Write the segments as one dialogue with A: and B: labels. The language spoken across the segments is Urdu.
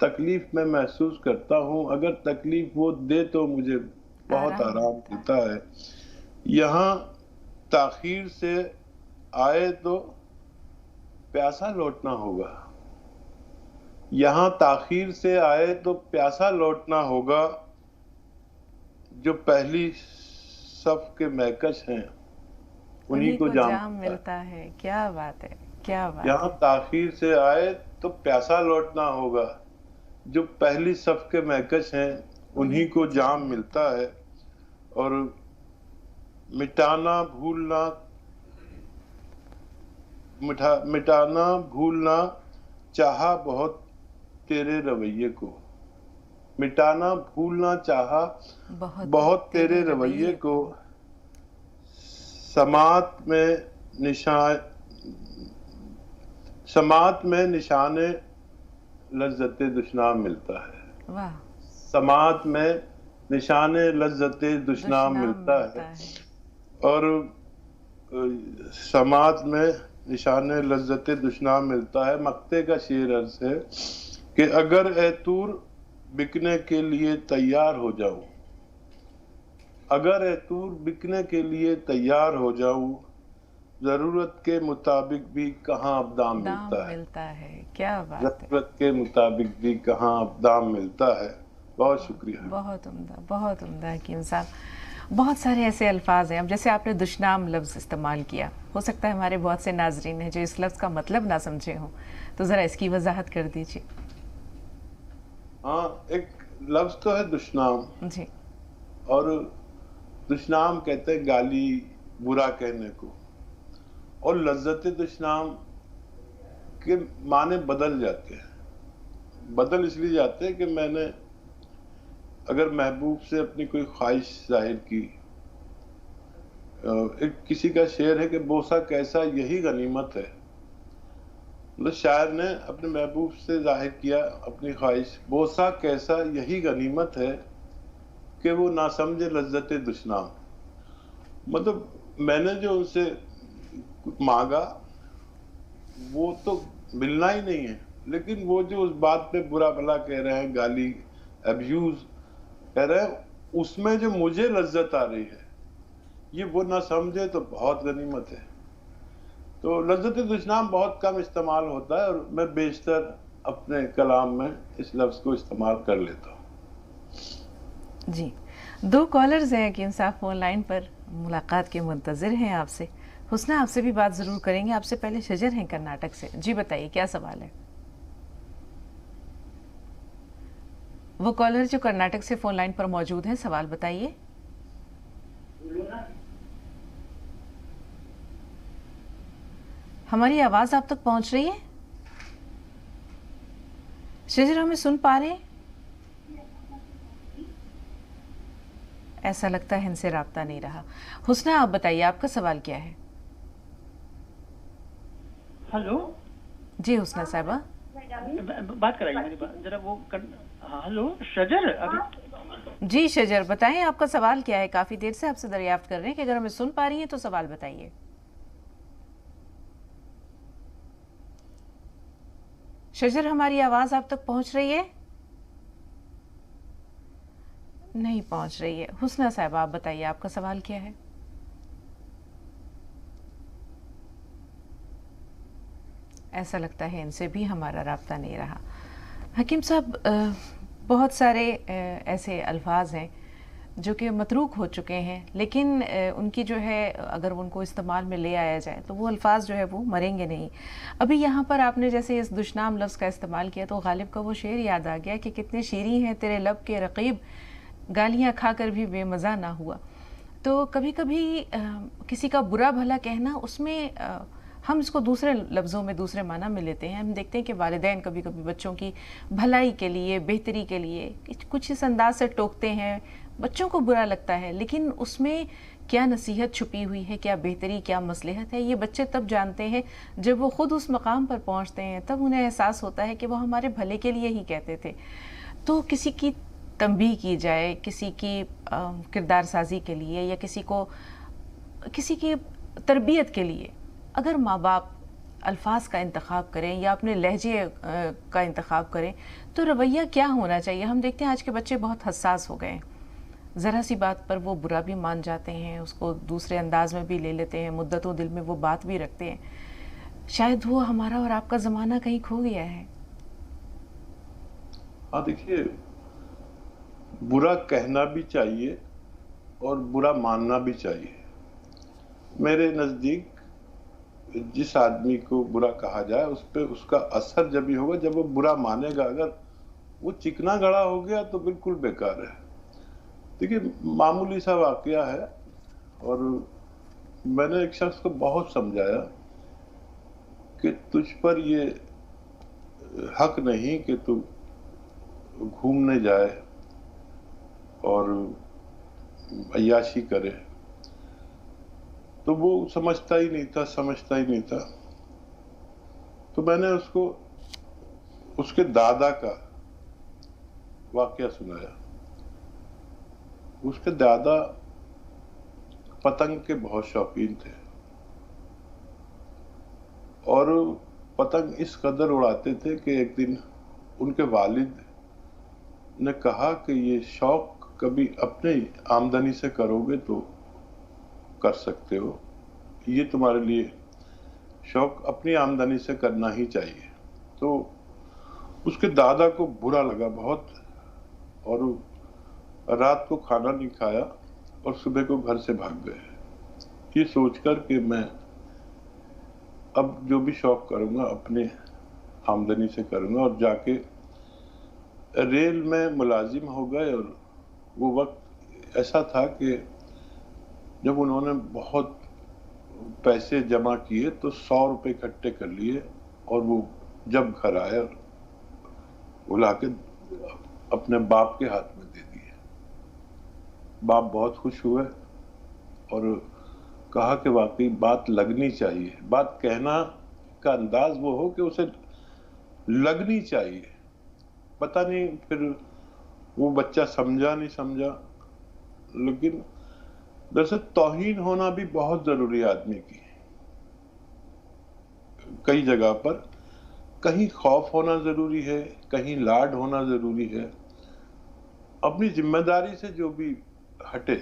A: تکلیف میں محسوس کرتا ہوں، اگر تکلیف وہ دے تو مجھے بہت آرام ملتا ہے. یہاں تاخیر سے آئے تو پیاسا لوٹنا ہوگا، یہاں تاخیر سے آئے تو پیاسا لوٹنا ہوگا، جو پہلی صف کے مہکش ہیں انہی کو جام
B: ملتا ہے. کیا بات ہے، کیا بات.
A: یہاں تاخیر سے آئے تو پیاسا لوٹنا ہوگا، جو پہلی صف کے مہکش ہیں انہی کو جام ملتا ہے. اور مٹانا بھولنا چاہا بہت تیرے رویے کو، مٹانا بھولنا چاہا بہت تیرے رویے کو، سماعت میں نشان لذت دشنام ملتا ہے. سماعت میں نشان لذت دشنام ملتا ہے. اور سماعت میں نشان لذت دشنام ملتا ہے. مقطع کا شعر عرض ہے کہ اگر اے طور بکنے کے لیے تیار ہو جاؤں، اگر اے طور بکنے کے لیے تیار ہو جاؤں، ضرورت کے مطابق بھی کہاں اب دام ملتا ہے.
B: کیا بات.
A: ضرورت کے مطابق بھی کہاں اب دام ملتا ہے. بہت شکریہ.
B: بہت عمدہ، بہت عمدہ حکیم صاحب. بہت سارے ایسے الفاظ ہیں، اب جیسے آپ نے دشنام لفظ استعمال کیا، ہو سکتا ہے ہمارے بہت سے ناظرین ہیں جو اس لفظ کا مطلب نہ سمجھے ہوں، تو ذرا اس کی وضاحت کر دیجیے.
A: ہاں، ایک لفظ تو ہے دشنام
B: جی،
A: اور دشنام کہتے ہیں گالی برا کہنے کو، اور لذت دشنام کے معنی بدل جاتے ہیں. بدل اس لیے جاتے ہیں کہ میں نے اگر محبوب سے اپنی کوئی خواہش ظاہر کی، ایک کسی کا شعر ہے کہ بوسہ کیسا یہی غنیمت ہے. مطلب شاعر نے اپنے محبوب سے ظاہر کیا اپنی خواہش، بوسہ کیسا یہی غنیمت ہے کہ وہ نہ سمجھے لذت دشنام. مطلب میں نے جو ان سے مانگا وہ تو ملنا ہی نہیں ہے، لیکن وہ جو اس بات پہ برا بھلا کہہ رہے ہیں، گالی ابیوز کہہ رہے ہیں، اس میں جو مجھے لذت آ رہی ہے یہ وہ نہ سمجھے تو بہت غنیمت ہے. تو لذت دشنام بہت کم استعمال ہوتا ہے، اور میں بیشتر اپنے کلام میں اس لفظ کو استعمال کر لیتا ہوں.
B: جی، 2 کالرز ہیں حکیم صاحب فون لائن پر، ملاقات کے منتظر ہیں آپ سے. حسنہ آپ سے بھی بات ضرور کریں گے. آپ سے پہلے شجر ہیں کرناٹک سے. جی بتائیے کیا سوال ہے. وہ کالر جو کرناٹک سے فون لائن پر موجود ہیں، سوال بتائیے. ہماری آواز آپ تک پہنچ رہی ہے؟ شجر ہمیں سن پا رہے ہیں؟ ایسا لگتا ہے ان سے رابطہ نہیں رہا. حسنہ آپ بتائیے آپ کا سوال کیا ہے.
C: ہلو
B: جی حسنہ صاحبہ
C: بات کرائیے میری بات ذرا وہ ہلو شجر
B: جی شجر بتائیں آپ کا سوال کیا ہے. کافی دیر سے آپ سے دریافت کر رہے ہیں کہ اگر ہمیں سن پا رہی ہیں تو سوال بتائیے. شجر ہماری آواز آپ تک پہنچ رہی ہے؟ نہیں پہنچ رہی ہے. حسنہ صاحبہ آپ بتائیے آپ کا سوال کیا ہے. ایسا لگتا ہے ان سے بھی ہمارا رابطہ نہیں رہا. حکیم صاحب بہت سارے ایسے الفاظ ہیں جو کہ متروک ہو چکے ہیں، لیکن ان کی جو ہے اگر ان کو استعمال میں لے آیا جائے تو وہ الفاظ جو ہے وہ مریں گے نہیں. ابھی یہاں پر آپ نے جیسے اس دشنام لفظ کا استعمال کیا تو غالب کا وہ شعر یاد آ گیا کہ کتنے شیریں ہیں تیرے لب کے رقیب، گالیاں کھا کر بھی بے مزہ نہ ہوا. تو کبھی کبھی کسی کا برا بھلا کہنا، اس میں ہم اس کو دوسرے لفظوں میں دوسرے معنی میں لیتے ہیں. ہم دیکھتے ہیں کہ والدین کبھی کبھی بچوں کی بھلائی کے لیے، بہتری کے لیے کچھ اس انداز سے ٹوکتے ہیں، بچوں کو برا لگتا ہے، لیکن اس میں کیا نصیحت چھپی ہوئی ہے، کیا بہتری، کیا مصلحت ہے، یہ بچے تب جانتے ہیں جب وہ خود اس مقام پر پہنچتے ہیں. تب انہیں احساس ہوتا ہے کہ وہ ہمارے بھلے کے لیے ہی کہتے تھے. تو کسی کی تنبیہ کی جائے، کسی کی کردار سازی کے لیے، یا کسی کی تربیت کے لیے، اگر ماں باپ الفاظ کا انتخاب کریں یا اپنے لہجے کا انتخاب کریں تو رویہ کیا ہونا چاہیے؟ ہم دیکھتے ہیں آج کے بچے بہت حساس ہو گئے ہیں، ذرا سی بات پر وہ برا بھی مان جاتے ہیں، اس کو دوسرے انداز میں بھی لے لیتے ہیں، مدتوں دل میں وہ بات بھی رکھتے ہیں. شاید وہ ہمارا اور آپ کا زمانہ کہیں کھو گیا ہے.
A: ہاں دیکھیے، برا کہنا بھی چاہیے اور برا ماننا بھی چاہیے. میرے نزدیک جس آدمی کو برا کہا جائے اس پہ اس کا اثر جب ہی ہوگا جب وہ برا مانے گا. اگر وہ چکنا گڑا ہو گیا تو بالکل بیکار ہے. دیکھیے، معمولی سا واقعہ ہے، اور میں نے ایک شخص کو بہت سمجھایا کہ تجھ پر یہ حق نہیں کہ تو گھومنے جائے اور عیاشی کرے. تو وہ سمجھتا ہی نہیں تھا. تو میں نے اس کو اس کے دادا کا واقعہ سنایا. اس کے دادا پتنگ کے بہت شوقین تھے اور پتنگ اس قدر اڑاتے تھے کہ ایک دن ان کے والد نے کہا کہ یہ شوق کبھی اپنے آمدنی سے کرو گے تو کر سکتے ہو، یہ تمہارے لیے شوق اپنی آمدنی سے کرنا ہی چاہیے. تو اس کے دادا کو برا لگا بہت، اور رات کو کھانا نہیں کھایا اور صبح کو گھر سے بھاگ گئے، یہ سوچ کر کہ میں اب جو بھی شوق کروں گا اپنے آمدنی سے کروں گا. اور جا کے ریل میں ملازم ہو گئے. اور وہ وقت ایسا تھا کہ جب انہوں نے بہت پیسے جمع کیے تو 100 روپے اکٹھے کر لیے، اور وہ جب گھر آئے وہ لا کے اپنے باپ کے ہاتھ میں دے دیے. باپ بہت خوش ہوئے اور کہا کہ واقعی بات لگنی چاہیے. بات کہنا کا انداز وہ ہو کہ اسے لگنی چاہیے. پتہ نہیں پھر وہ بچہ سمجھا نہیں سمجھا، لیکن دراصل توہین ہونا بھی بہت ضروری ہے آدمی کی. کئی جگہ پر کہیں خوف ہونا ضروری ہے، کہیں لاڈ ہونا ضروری ہے. اپنی ذمہ داری سے جو بھی ہٹے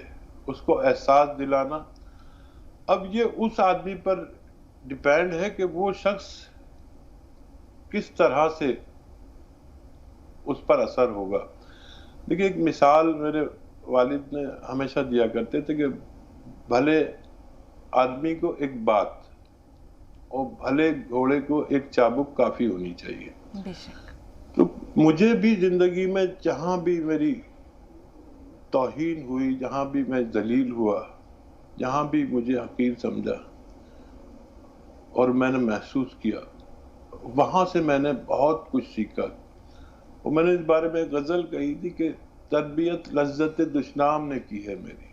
A: اس کو احساس دلانا. اب یہ اس آدمی پر ڈیپینڈ ہے کہ وہ شخص کس طرح سے اس پر اثر ہوگا. دیکھیے، ایک مثال میرے والد نے ہمیشہ دیا کرتے تھے کہ بھلے آدمی کو ایک بات اور بھلے گھوڑے کو ایک چابک کافی ہونی چاہیے.
B: بے شک.
A: تو مجھے بھی زندگی میں جہاں بھی میری توہین ہوئی، جہاں بھی میں ذلیل ہوا، جہاں بھی مجھے حقیر سمجھا اور میں نے محسوس کیا، وہاں سے میں نے بہت کچھ سیکھا. اور میں نے اس بارے میں غزل کہی تھی کہ تربیت لذت دشنام نے کی ہے میری،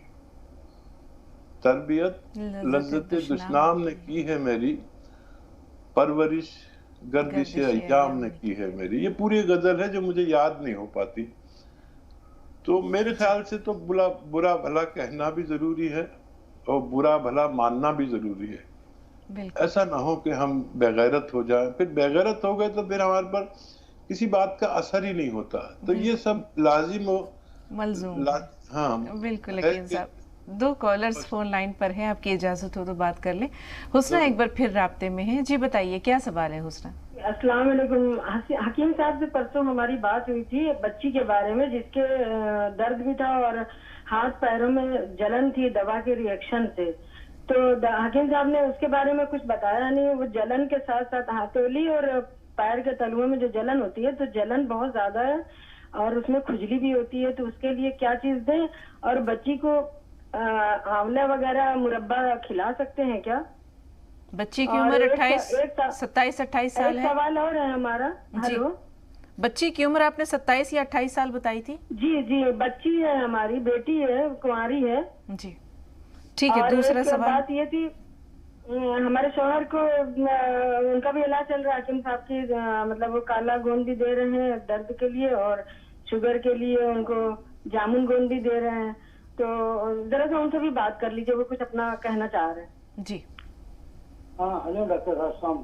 A: تربیت لذت دشنام نے کی ہے میری، پرورش گردش ایام نے کی ہے میری. یہ پوری غزل ہے جو مجھے یاد نہیں ہو پاتی. تو میرے خیال سے تو برا بھلا کہنا بھی ضروری ہے اور برا بھلا ماننا بھی ضروری ہے. ایسا نہ ہو کہ ہم بےغیرت ہو جائیں، پھر بےغیرت ہو گئے تو پھر ہمارے پر کسی بات کا اثر ہی نہیں ہوتا. تو یہ سب لازم ہو
B: ملزوم.
A: ہاں
B: بالکل. حکیم صاحب، 2 کالرز فون لائن پر ہیں، آپ کی اجازت ہو تو بات کر لیں. حسنہ ایک بار پھر رابطے میں ہیں. جی بتائیے کیا سوال ہے حسنہ؟
D: السلام علیکم. حکیم صاحب سے پرسوں ہماری بات ہوئی تھی بچی کے بارے میں جس کے درد بھی تھا اور ہاتھ پیروں میں جلن تھی دوا کے ریئیکشن سے. تو حکیم صاحب نے اس کے بارے میں کچھ بتایا نہیں. وہ جلن کے ساتھ ساتھ ہتھیلی اور پیر کے تلووں میں جو جلن ہوتی ہے تو جلن بہت زیادہ ہے اور اس میں کھجلی بھی ہوتی ہے. تو اس کے لیے کیا چیز دیں؟ اور بچی کو آملہ وغیرہ مربع کھلا سکتے ہیں کیا؟
B: بچی کی عمر 27-28 سال ہے.
D: ایک سوال اور ہے ہمارا. ہلو،
B: بچی کی عمر آپ نے 27 یا 28 سال بتائی تھی؟
D: جی بچی ہے، ہماری بیٹی ہے، کنواری ہے.
B: جی ٹھیک ہے. دوسرا سوال.
D: بات یہ تھی ہمارے شوہر کو ان کا بھی علاج چل رہا ہے حکیم صاحب کی، مطلب وہ کالا گوند بھی دے رہے ہیں درد کے لیے اور شوگر کے لیے ان کو جامن گوند بھی دے رہے ہیں. تو ذرا سا ان سے بھی بات کر لیجیے، وہ کچھ اپنا کہنا چاہ رہے ہیں.
B: جی
E: ہاں. ہلو ڈاکٹر صاحب، السلام.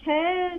E: 6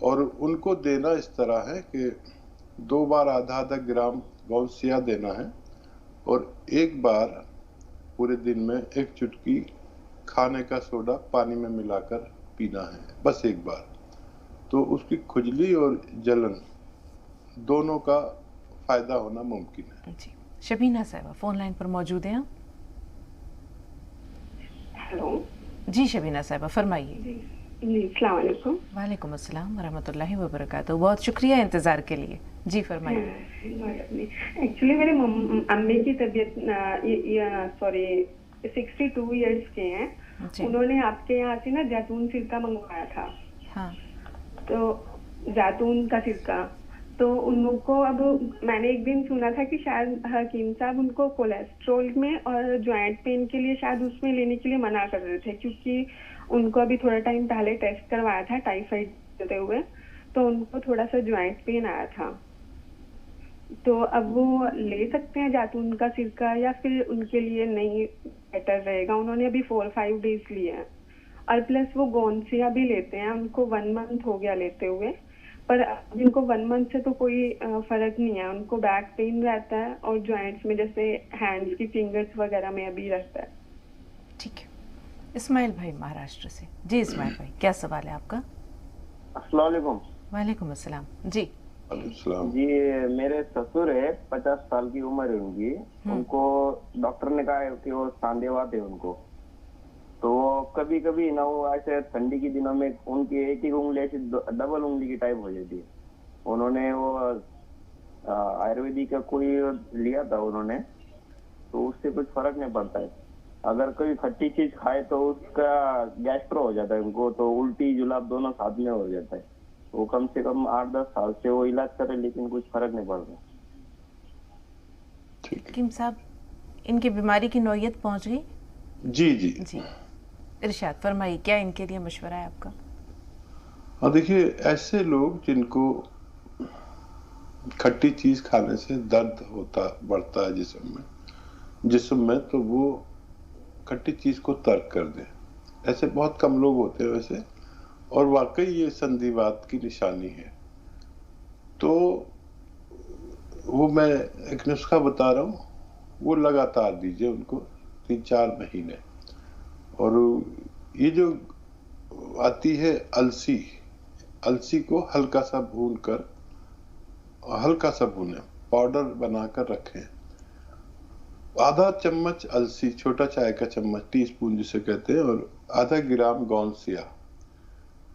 A: اور ان کو دینا اس طرح ہے کہ 2 بار آدھا آدھا گرام گون سیاہ دینا ہے اور 1 بار پورے دن میں 1 چٹکی کھانے کا سوڈا پانی میں ملا کر پینا ہے، بس 1 بار. تو اس کی کھجلی اور جلن دونوں کا فائدہ ہونا ممکن ہے.
B: جی شبینہ صاحبہ فون لائن پر موجود ہیں آپ.
F: ہلو
B: جی شبینہ صاحبہ فرمائیے.
F: جی السلام علیکم.
B: وعلیکم السلام ورحمۃ اللہ وبرکاتہ. بہت شکریہ انتظار کے لیے. جی فرمائیے.
F: ایکچولی میرے امی کی طبیعت 62 ایئرس کے ہیں. انہوں نے آپ کے یہاں سے نا زیتون سرکہ منگوایا تھا.
B: ہاں
F: تو زیتون کا سرکہ تو ان لوگ کو اب میں نے ایک دن سنا تھا کہ شاید حکیم صاحب ان کو کولیسٹرول میں اور جوائنٹ پین کے لیے شاید اس میں لینے کے لیے منع کر رہے تھے، کیونکہ ان کو ابھی تھوڑا ٹائم پہلے ٹیسٹ کروایا تھا ٹائیفائڈ ہوتے ہوئے، تو ان کو تھوڑا سا جوائنٹ پین آیا تھا. تو اب وہ لے سکتے ہیں زیتون کا سرکہ یا پھر ان کے لیے نہیں بیٹر رہے گا؟ انہوں نے ابھی 4-5 ڈیز لیے ہیں اور پلس وہ گونسیا بھی لیتے ہیں، ان کو 1 منتھ ہو گیا لیتے ہوئے، پر جن کو 1 منتھ سے تو کوئی فرق نہیں ہے. ان کو بیک پین رہتا ہے اور جوائنٹس میں جیسے ہینڈس کی فنگرز وغیرہ میں ابھی رہتا ہے.
B: ٹھیک ہے. اسماعیل بھائی مہاراشٹر سے. جی اسماعیل بھائی کیا سوال ہے آپ کا؟
G: السلام علیکم.
B: وعلیکم السلام. جی
A: السلام.
G: جی میرے سسر ہے، 50 سال کی عمر ہے ان کی. ان کو ڈاکٹر نے کہا ہے کہ وہ ساندیوات ہے ان کو. تو کبھی کبھی نہ وہ ایسے ٹھنڈی کے دنوں میں ان کی ایک ہی انگلی ایسی ڈبل انگلی کی ٹائپ ہو جاتی ہے. انہوں نے وہ آیورویدک کا کوئی لیا تھا انہوں نے، تو اس سے کچھ فرق نہیں پڑتا ہے. اگر کوئی کھٹی چیز کھائے تو اس کا گیسٹرو ہو جاتا ہے ان کو، تو الٹی جلاب دونوں ساتھ میں ہو جاتا ہے. وہ کم سے کم 8-10 سال سے وہ علاج کرے لیکن کچھ فرق نہیں پڑ رہا.
B: حکیم صاحب ان کی بیماری کی نوعیت پہنچ گئی؟
A: جی جی
B: جی ارشاد فرمائیے کیا ان کے لیے مشورہ ہے آپ کا؟
A: ہاں دیکھیے، ایسے لوگ جن کو کھٹی چیز کھانے سے درد بڑھتا ہے جسم میں تو وہ کھٹی چیز کو ترک کر دیں. ایسے بہت کم لوگ ہوتے ہیں ویسے، اور واقعی یہ سندیوات کی نشانی ہے. تو وہ میں ایک نسخہ بتا رہا ہوں، وہ لگاتار دیجیے ان کو 3-4 مہینے. اور یہ جو آتی ہے السی کو ہلکا سا بھون کر، ہلکا سا بھونے، پاؤڈر بنا کر رکھیں. آدھا چمچ السی، چھوٹا چائے کا چمچ، ٹی اسپون جسے کہتے ہیں، اور آدھا گرام گون سیاہ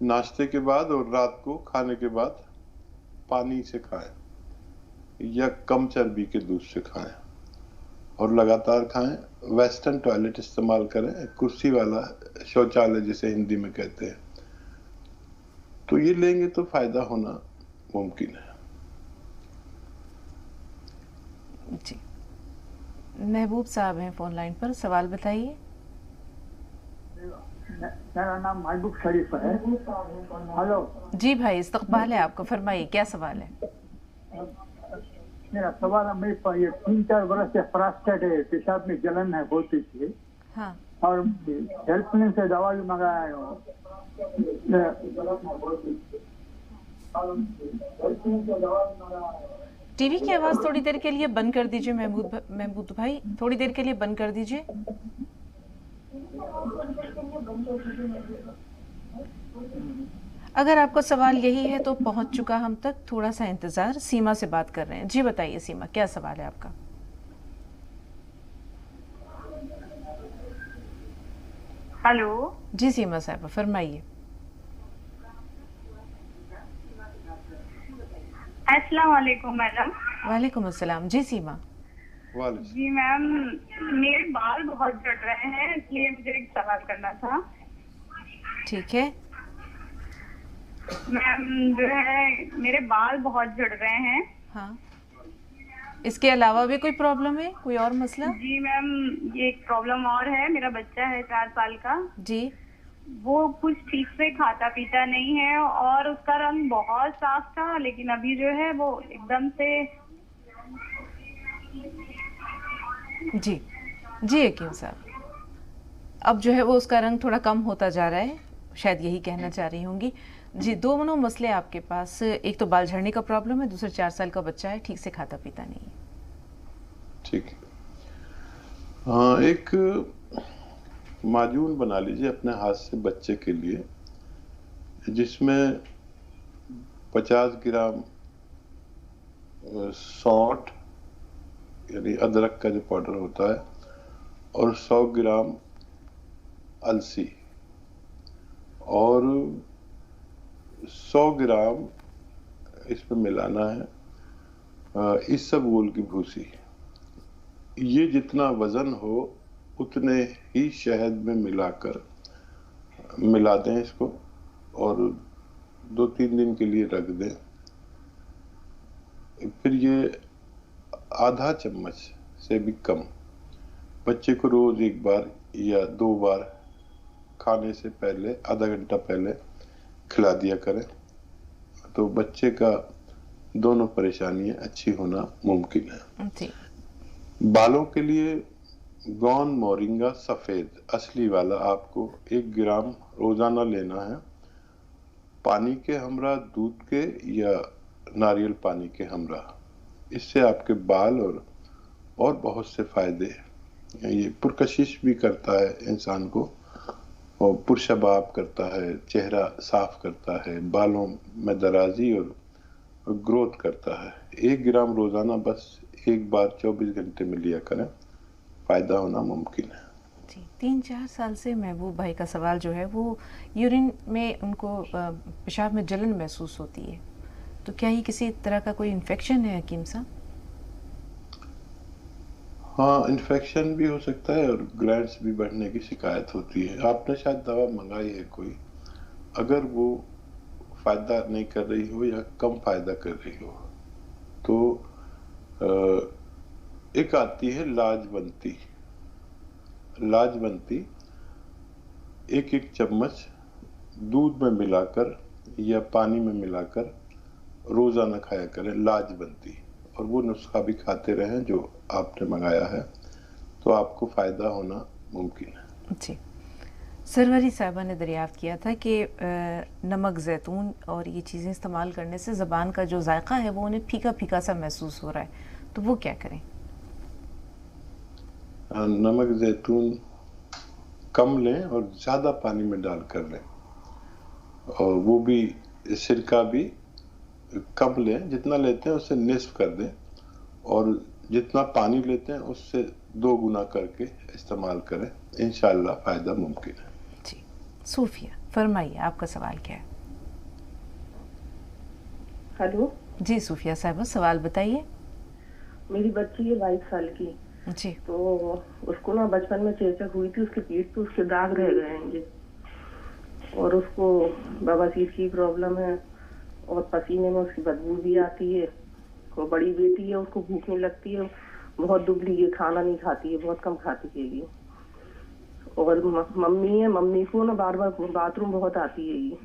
A: ناشتے کے بعد اور رات کو کھانے کے بعد پانی سے کھائیں یا کم چربی کے دودھ سے کھائیں اور لگاتار کھائیں. ویسٹرن ٹوائلٹ استعمال کریں، کرسی والا شوچالیہ جسے ہندی میں کہتے ہیں. تو یہ لیں گے تو فائدہ ہونا ممکن ہے.
B: جی محبوب صاحب ہیں فون لائن پر، سوال بتائیے.
H: میرا نام محبوب شریف ہے. ہلو
B: جی بھائی استقبال ہے آپ کو، فرمائیے کیا سوال ہے؟
H: میرا سوال ہے، میرے پاس یہ 3-4 برس سے پراسٹیٹ ہے، پیشاب میں جلن ہے بہت ہی،
B: ہاں
H: اور ہیلپ لائن سے دوا بھی منگایا ہے.
B: ٹی وی کی آواز تھوڑی دیر کے لیے بند کر دیجئے محمود بھائی، تھوڑی دیر کے لیے بند کر دیجئے. اگر آپ کا سوال یہی ہے تو پہنچ چکا ہم تک، تھوڑا سا انتظار. سیما سے بات کر رہے ہیں. جی بتائیے سیما کیا سوال ہے آپ کا؟
I: ہلو
B: جی سیما صاحبہ فرمائیے.
I: السلام علیکم میڈم.
B: وعلیکم السلام. جی سیما.
I: جی میم میرے بال بہت جھڑ رہے ہیں، اس لیے مجھے ایک سوال کرنا تھا.
B: ٹھیک ہے
I: میم جو ہے میرے بال بہت جھڑ رہے ہیں.
B: ہاں اس کے علاوہ بھی کوئی پرابلم ہے، کوئی اور مسئلہ؟
I: جی میم یہ ایک پرابلم اور ہے، میرا بچہ ہے 4 سال کا.
B: جی
I: وہ کچھ ٹھیک سے کھاتا پیتا نہیں ہے اور اس کا رنگ بہت صاف تھا، لیکن ابھی جو ہے وہ ایک دم سے.
B: جی جی حکیم صاحب اب جو ہے وہ اس کا رنگ تھوڑا کم ہوتا جا رہا ہے، شاید یہی کہنا چاہ رہی ہوں گی. جی دونوں مسئلے آپ کے پاس، ایک تو بال جھڑنے کا پرابلم ہے، دوسرا 4 سال کا بچہ ہے، ٹھیک سے کھاتا پیتا نہیں ہے.
A: ٹھیک ہے. ہاں، ایک معجون بنا لیجیے اپنے ہاتھ سے بچے کے لیے، جس میں 50 گرام سونٹ یعنی ادرک کا جو پاؤڈر ہوتا ہے اور 100 گرام السی اور 100 گرام اس میں ملانا ہے اسبگول کی بھوسی. یہ جتنا وزن ہو اتنے ہی شہد میں ملا دیں اس کو اور 2-3 دن کے لیے رکھ دیں. پھر یہ آدھا چمچ سے بھی کم بچے کو روز 1 بار یا 2 بار کھانے سے پہلے آدھا گھنٹہ پہلے کھلا دیا کریں، تو بچے کا دونوں پریشانیاں اچھی ہونا ممکن ہے. بالوں کے لیے گون مورنگا سفید اصلی والا آپ کو 1 گرام روزانہ لینا ہے، پانی کے ہمراہ، دودھ کے یا ناریل پانی کے ہمراہ. اس سے آپ کے بال اور بہت سے فائدے ہیں. یہ پرکشش بھی کرتا ہے انسان کو اور پرشباب کرتا ہے، چہرہ صاف کرتا ہے، بالوں میں درازی اور گروتھ کرتا ہے. 1 گرام روزانہ بس 1 بار 24 گھنٹے میں لیا کریں، فائدہ ہونا ممکن ہے.
B: جی 3-4 سال سے محبوب بھائی کا سوال جو ہے وہ یورین میں ان کو پیشاب میں جلن محسوس ہوتی ہے، تو کیا یہ کسی طرح کا کوئی انفیکشن ہے حکیم صاحب؟
A: ہاں، انفیکشن بھی ہو سکتا ہے اور گلینڈز بھی بڑھنے کی شکایت ہوتی ہے. آپ نے شاید دوا منگائی ہے کوئی، اگر وہ فائدہ نہیں کر رہی ہو یا کم فائدہ کر رہی ہو تو ایک آتی ہے لاجونتی 1 چمچ دودھ میں ملا کر یا پانی میں ملا کر روزانہ کھایا کریں، لاجونتی. اور وہ نسخہ بھی کھاتے رہیں جو آپ نے منگایا ہے، تو آپ کو فائدہ ہونا ممکن ہے.
B: جی سروری صاحبہ نے دریافت کیا تھا کہ نمک زیتون اور یہ چیزیں استعمال کرنے سے زبان کا جو ذائقہ ہے وہ انہیں پھیکا پھیکا سا محسوس ہو رہا ہے، تو وہ کیا کریں؟
A: نمک زیتون کم لیں اور زیادہ پانی میں ڈال کر لیں، اور وہ بھی سرکہ بھی کم لیں، جتنا لیتے ہیں اس سے نصف کر دیں، اور جتنا پانی لیتے ہیں اس سے 2 گنا کر کے استعمال کریں، انشاءاللہ فائدہ ممکن ہے.
B: جی صوفیہ فرمائیے، آپ کا سوال کیا ہے؟
J: ہیلو
B: جی صوفیہ صاحبہ سوال بتائیے.
J: میری بچی ہے 22 سال کی.
B: جی
J: تو اس کو نا بچپن میں چیچک ہوئی تھی، اس کی پیٹھ پہ اس کے داغ رہ گئے ہیں جی، اور اس کو بواسیر کی پرابلم ہے اور پسینے میں اس کی بدبو بھی آتی ہے. وہ بڑی بیٹی ہے، اس کو بھوک نہیں لگتی ہے، بہت دبلی ہے، کھانا نہیں کھاتی ہے، بہت کم کھاتی ہے یہ. اور ممی ہے، ممی کو نا بار بار باتھ روم بہت آتی ہے یہ.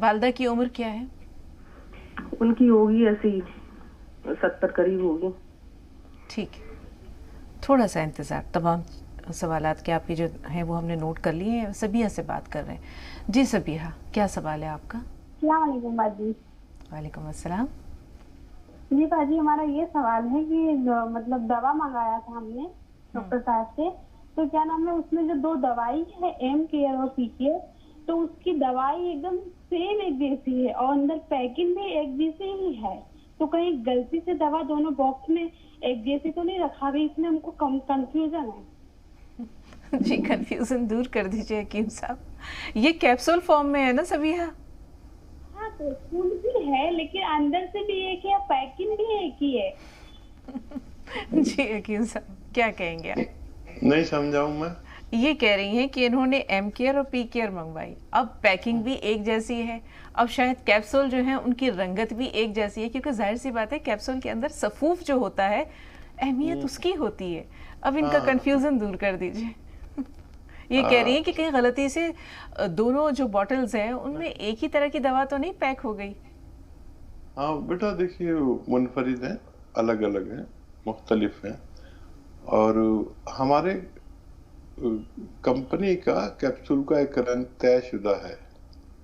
B: والدہ کی عمر کیا ہے؟
J: ان کی ہوگی ایسی 70 قریب ہوگی.
B: ٹھیک ہے، تھوڑا سا انتظار. تمام سوالات کے آپ کے جو ہیں وہ ہم نے نوٹ کر لیے ہیں. سبیہ سے بات کر رہے ہیں. جی سبیہ، کیا سوال ہے آپ کا؟
E: السلام علیکم باجی.
B: وعلیکم السلام.
E: جی باجی ہمارا یہ سوال ہے کہ مطلب دوا منگایا تھا ہم نے ڈاکٹر صاحب سے، تو کیا نام ہے اس میں جو 2 دوائی ہے ایم کیئر اور پی کیئر، تو اس کی دوائی ایک دم سیم ایک جیسی ہے اور اندر پیکنگ بھی ایک جیسی ہی ہے، تو کہیں غلطی سے دوا دونوں باکس میں ایک جیسی تو نہیں رکھا گئی؟ اس میں ہم کو کنفیوژن ہے.
B: جی کنفیوژن دور کر دیجیے حکیم صاحب. یہ کیپسول فارم میں ہے نا سبیہ؟
E: ہاں تو فل بھی ہے لیکن اندر سے بھی ایک ہے، پیکنگ بھی ایک ہی ہے.
B: جی حکیم صاحب کیا کہیں گے آپ؟
A: نہیں سمجھاؤں میں.
B: یہ کہہ رہی ہیں کہ انہوں نے ایم کیئر اور پی کیئر منگوائی، اب پیکنگ بھی ایک جیسی ہے، اب شاید کیپسول جو ہیں ان کی رنگت بھی ایک جیسی ہے، کیونکہ ظاہر سی بات ہے کیپسول کے اندر صفوف جو ہوتا ہے اہمیت اس کی ہوتی ہے. اب ان کا کنفیوژن دور کر دیجئے. یہ کہہ رہی ہیں کہ کہیں غلطی سے دونوں جو باٹلز ہیں ان میں ایک ہی طرح کی دوا تو نہیں پیک ہو گئی؟
A: ہاں بیٹا دیکھیے، منفرد ہیں، الگ الگ ہیں، مختلف ہیں، اور ہمارے کمپنی کا کیپسول کا ایک رنگ طے شدہ ہے،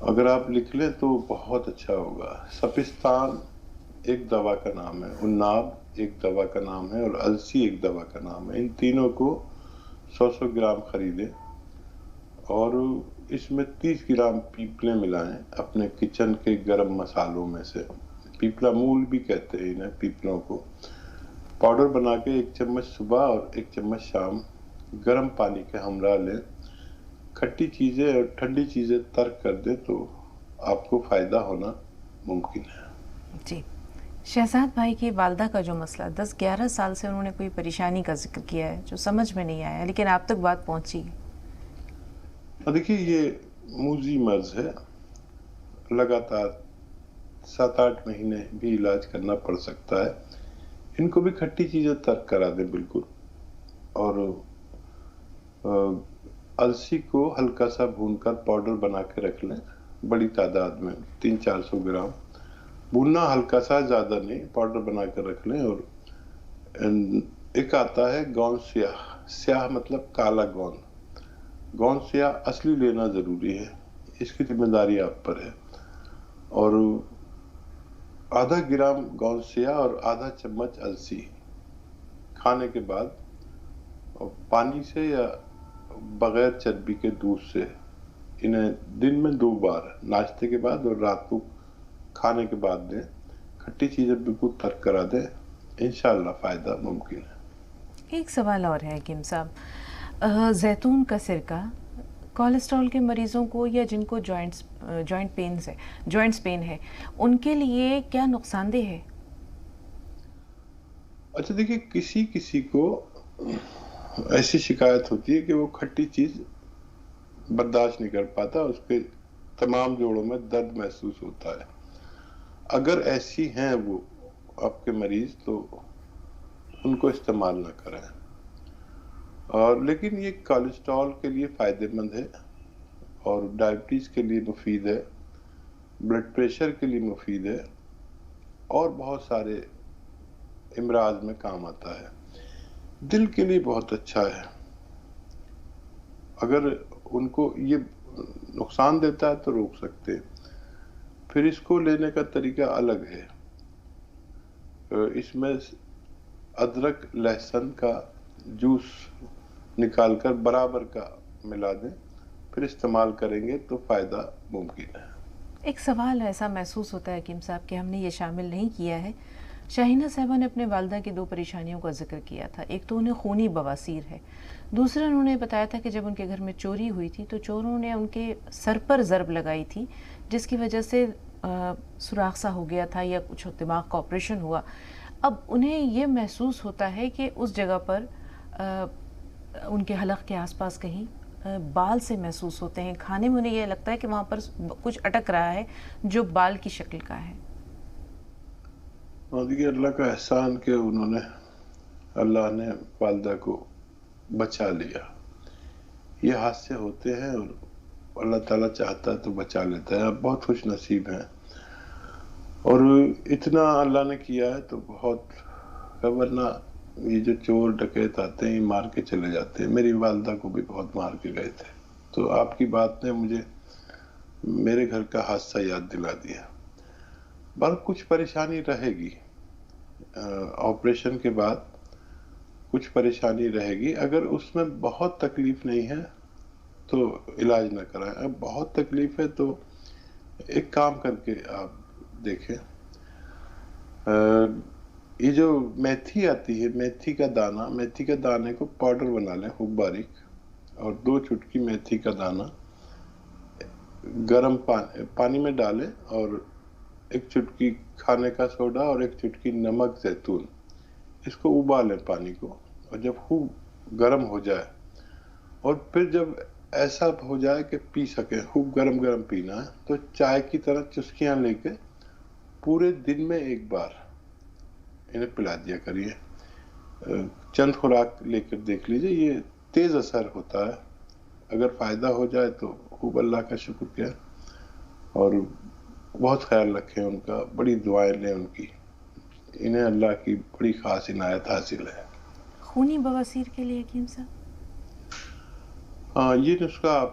A: اگر آپ لکھ لیں تو بہت اچھا ہوگا. سپستان ایک دوا کا نام ہے، عناب ایک دوا کا نام ہے، اور السی ایک دوا کا نام ہے. ان تینوں کو 100 گرام خریدیں اور اس میں 30 گرام پیپلیں ملائیں اپنے کچن کے گرم مسالوں میں سے. پیپلا مول بھی کہتے ہیں انہیں، پیپلوں کو. پاؤڈر بنا کے 1 چمچ صبح اور 1 چمچ شام گرم پانی کے ہمراہ لیں. کھٹی چیزیں اور ٹھنڈی چیزیں ترک کر دیں تو آپ کو فائدہ ہونا ممکن ہے.
B: جی، شہزاد بھائی کی والدہ کا جو مسئلہ 10-11 سال سے انہوں نے کوئی پریشانی کا ذکر کیا ہے جو سمجھ میں نہیں آیا، لیکن آپ تک بات پہنچی.
A: دیکھیے یہ موذی مرض ہے، لگاتار 7-8 مہینے بھی علاج کرنا پڑ سکتا ہے. ان کو بھی کھٹی چیزیں ترک کرا دیں بالکل، اور السی کو ہلکا سا بھون کر پاؤڈر بنا کے رکھ لیں بڑی تعداد میں، 300-400 گرام. بھوننا ہلکا سا، زیادہ نہیں، پاؤڈر بنا کر رکھ لیں. اور ایک آتا ہے گون سیاہ، سیاہ مطلب کالا گون. گون سیاہ اصلی لینا ضروری ہے، اس کی ذمہ داری آپ پر ہے. اور آدھا گرام گون سیاہ اور آدھا چمچ السی کھانے کے بعد پانی سے یا بغیر چربی کے دودھ سے انہیں دن میں 2 بار، ناشتے کے بعد اور رات کو کھانے کے بعد دیں. کھٹی چیزیں بالکل ترک کرا دیں، انشاءاللہ فائدہ ممکن ہے.
B: ایک سوال اور ہے حکیم صاحب، زیتون کا سرکہ کولیسٹرول کے مریضوں کو یا جن کو جوائنٹس پین ہے ان کے لیے کیا نقصان دہ ہے؟
A: اچھا دیکھیے، کسی کو ایسی شکایت ہوتی ہے کہ وہ کھٹی چیز برداشت نہیں کر پاتا، اس کے تمام جوڑوں میں درد محسوس ہوتا ہے. اگر ایسی ہیں وہ آپ کے مریض تو ان کو استعمال نہ کریں. اور لیکن یہ کولیسٹرول کے لیے فائدہ مند ہے اور ڈائبٹیز کے لیے مفید ہے، بلڈ پریشر کے لیے مفید ہے، اور بہت سارے امراض میں کام آتا ہے. دل کے لیے بہت اچھا ہے. اگر ان کو یہ نقصان دیتا ہے تو روک سکتے ہیں. پھر اس کو لینے کا طریقہ الگ ہے. اس میں ادرک لہسن کا جوس نکال کر برابر کا ملا دیں، پھر استعمال کریں گے تو فائدہ ممکن ہے.
B: ایک سوال ایسا محسوس ہوتا ہے حکیم صاحب کہ ہم نے یہ شامل نہیں کیا ہے. شاہینہ صاحبہ نے اپنے والدہ کی 2 پریشانیوں کا ذکر کیا تھا. ایک تو انہیں خونی بواسیر ہے، دوسرا انہوں نے بتایا تھا کہ جب ان کے گھر میں چوری ہوئی تھی تو چوروں نے ان کے سر پر ضرب لگائی تھی، جس کی وجہ سے سوراخ سا ہو گیا تھا یا کچھ دماغ کا آپریشن ہوا. اب انہیں یہ محسوس ہوتا ہے کہ اس جگہ پر ان کے حلق کے آس پاس کہیں بال سے محسوس ہوتے ہیں. کھانے میں انہیں یہ لگتا ہے کہ وہاں پر کچھ اٹک رہا ہے جو بال کی شکل کا ہے.
A: دیکھیے اللہ کا احسان کہ اللہ نے والدہ کو بچا لیا. یہ حادثے ہوتے ہیں اور اللہ تعالیٰ چاہتا ہے تو بچا لیتا ہے. آپ بہت خوش نصیب ہیں، اور اتنا اللہ نے کیا ہے تو بہت، ورنہ یہ جو چور ڈکیت آتے ہیں یہ مار کے چلے جاتے ہیں. میری والدہ کو بھی بہت مار کے گئے تھے. تو آپ کی بات نے مجھے میرے گھر کا حادثہ یاد دلا دیا. بس کچھ پریشانی رہے گی، آپریشن کے بعد کچھ پریشانی رہے گی. اگر اس میں بہت تکلیف نہیں ہے تو علاج نہ کرائیں. اب بہت تکلیف ہے تو ایک کام کر کے آپ دیکھیں، یہ جو میتھی آتی ہے، میتھی کا دانے کو پاؤڈر بنا لیں خوب باریک، اور 2 چٹکی میتھی کا دانہ گرم پانی میں ڈالیں، اور 1 چٹکی کھانے کا سوڈا اور 1 چٹکی نمک زیتون، اس کو ابالیں پانی کو. اور جب خوب گرم ہو جائے، اور پھر جب ایسا ہو جائے کہ پی سکیں، خوب گرم پینا ہے، تو چائے کی طرح چسکیاں لے کے پورے دن میں 1 بار انہیں پلا دیا کریے. چند خوراک لے کر دیکھ لیجئے، یہ تیز اثر ہوتا ہے. اگر فائدہ ہو جائے تو خوب اللہ کا شکر کیا، اور بہت خیال رکھیں ان کا، بڑی دعائیں لیں ان کی. انہیں اللہ کی بڑی خاص عنایت حاصل ہے.
B: خونی بواسیر کے لیے حکیم صاحب؟
A: ہاں، یہ نسخہ آپ